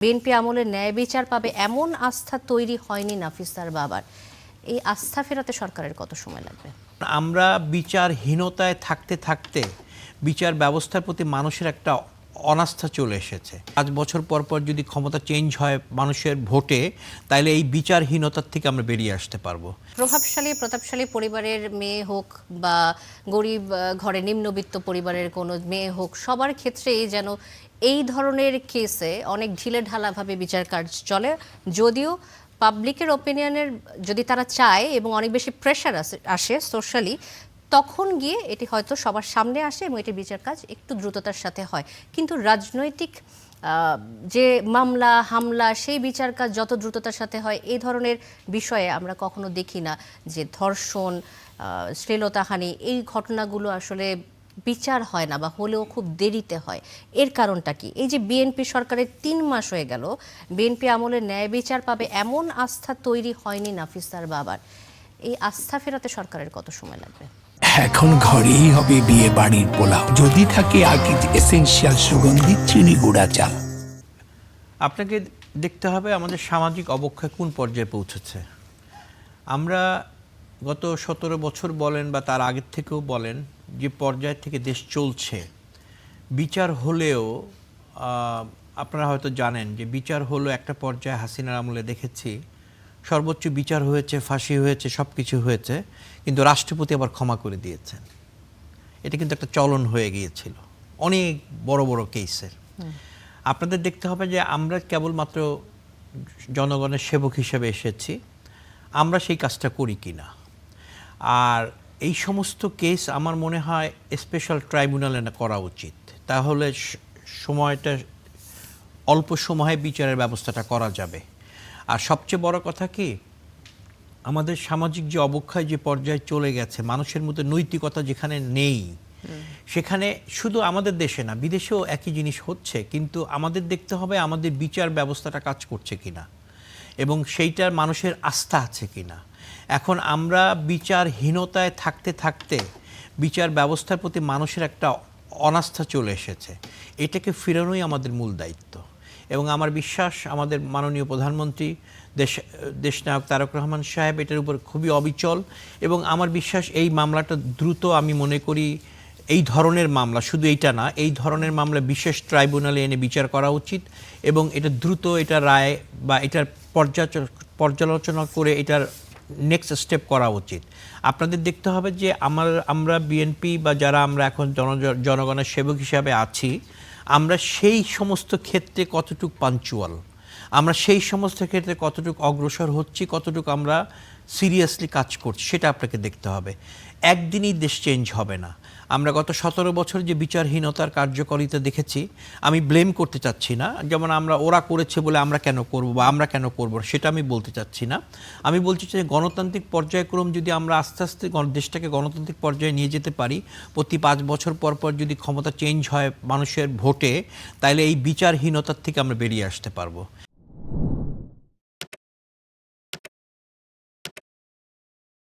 BNP আমলে ন্যায় বিচার পাবে এমন আস্থা তৈরি হয়নি নাফিসার বাবার। এই আস্থা ফেরাতে সরকারের কত সময় লাগবে? আমরা বিচারহীনতায় থাকতে থাকতে বিচার ব্যবস্থার প্রতি মানুষের একটা অনাস্থা চলে এসেছে। 5 বছর পর পর যদি ক্ষমতা চেঞ্জ হয় মানুষের ভোটে, তাহলে এই বিচারহীনতার থেকে আমরা বেরিয়ে আসতে পারবো। প্রতাপশালী পরিবারের মেয়ে হোক বা গরিব ঘরে নিম্নবিত্ত পরিবারের কোনো মেয়ে হোক, সবার ক্ষেত্রেই যেন এই ধরনের কেসে অনেক ঢিলেঢালাভাবে বিচার কাজ চলে। যদিও পাবলিকের ওপিনিয়নের যদি তারা চায় এবং অনেক বেশি প্রেশার আসে সোশ্যালি, তখন গিয়ে এটি হয়তো সবার সামনে আসে এবং এটি বিচার কাজ একটু দ্রুততার সাথে হয়। কিন্তু রাজনৈতিক যে মামলা হামলা, সেই বিচার কাজ যত দ্রুততার সাথে হয়, এই ধরনের বিষয়ে আমরা কখনো দেখি না যে ধর্ষণ, শ্লীলতাহানি, এই ঘটনাগুলো আসলে বিচার হয় না বা হলেও খুব দেরিতে হয়। এর কারণটা কি? এই যে বিএনপি সরকারের 3 মাস হয়ে গেল, বিএনপি আমলে ন্যায় বিচার পাবে এমন আস্থা তৈরি হয়নি নাফিসার বাবার। এই আস্থা ফেরাতে সরকারের কত সময় লাগবে? এখন ঘরেই হবে বিয়ে বাড়ির পোলাও, যদি থাকে আকিজ এসেনশিয়াল সুগন্ধি চিনি গুঁড়া চাল। আপনাকে দেখতে হবে আমাদের সামাজিক অবক্ষয় কোন পর্যায়ে পৌঁছেছে। আমরা গত 17 বছর বলেন বা তার আগের থেকেও বলেন, যে পর্যায় থেকে দেশ চলছে, বিচার হলেও আপনারা হয়তো জানেন যে বিচার হলো একটা পর্যায়ে হাসিনার আমলে দেখেছি সর্বোচ্চ বিচার হয়েছে, ফাঁসি হয়েছে, সব কিছু হয়েছে, কিন্তু রাষ্ট্রপতি আবার ক্ষমা করে দিয়েছেন। এটা কিন্তু একটা চলন হয়ে গিয়েছিল অনেক বড় বড় কেসের। আপনাদের দেখতে হবে যে আমরা কেবলমাত্র জনগণের সেবক হিসেবে এসেছি, আমরা সেই কাজটা করি কিনা। আর এই সমস্ত কেস আমার মনে হয় স্পেশাল ট্রাইব্যুনালে করা উচিত, তাহলে সময়টা অল্প সময়ে বিচারের ব্যবস্থাটা করা যাবে। আর সবচেয়ে বড় কথা কি, আমাদের সামাজিক যে অবক্ষয় যে পর্যায়ে চলে গেছে, মানুষের মধ্যে নৈতিকতা যেখানে নেই, সেখানে শুধু আমাদের দেশে না, বিদেশেও একই জিনিস হচ্ছে। কিন্তু আমাদের দেখতে হবে আমাদের বিচার ব্যবস্থাটা কাজ করছে কিনা এবং সেইটার মানুষের আস্থা আছে কিনা। এখন আমরা বিচারহীনতায় থাকতে থাকতে বিচার ব্যবস্থার প্রতি মানুষের একটা অনাস্থা চলে এসেছে। এটাকে ফেরানোই আমাদের মূল দায়িত্ব। এবং আমার বিশ্বাস আমাদের মাননীয় প্রধানমন্ত্রী দেশনায়ক তারেক রহমান সাহেব এটার উপর খুবই অবিচল। এবং আমার বিশ্বাস এই মামলাটা দ্রুত, আমি মনে করি এই ধরনের মামলা, শুধু এইটা না, এই ধরনের মামলা বিশেষ ট্রাইব্যুনালে এনে বিচার করা উচিত এবং এটা দ্রুত এটা রায় বা এটার পর্যালোচনা করে এটার নেক্সট স্টেপ করা উচিত। আপনাদের দেখতে হবে যে আমরা বিএনপি বা যারা আমরা এখন জনগণের সেবক হিসাবে আছি, আমরা সেই সমস্ত ক্ষেত্রে কতটুকু পাঞ্চুয়াল, আমরা সেই সমস্ত ক্ষেত্রে কতটুকু অগ্রসর হচ্ছি, কতটুকু আমরা সিরিয়াসলি কাজ করছি, সেটা আপনাকে দেখতে হবে। একদিনই দেশ চেঞ্জ হবে না। আমরা গত 17 বছর যে বিচারহীনতার কার্যকারিতা দেখেছি, আমি ব্লেম করতে চাচ্ছি না, যেমন ওরা করেছে বলে আমরা কেন করব বা আমরা কেন করব, সেটা আমি বলতে চাচ্ছি না। আমি বলছি যে গণতান্ত্রিক পর্যায়ক্রম যদি আমরা আস্তে আস্তে দেশটাকে গণতান্ত্রিক পর্যায়ে নিয়ে যেতে পারি, প্রতি 5 বছর পর পর যদি ক্ষমতা চেঞ্জ হয় মানুষের ভোটে, তাহলে এই বিচারহীনতার থেকে আমরা বেরিয়ে আসতে পারবো।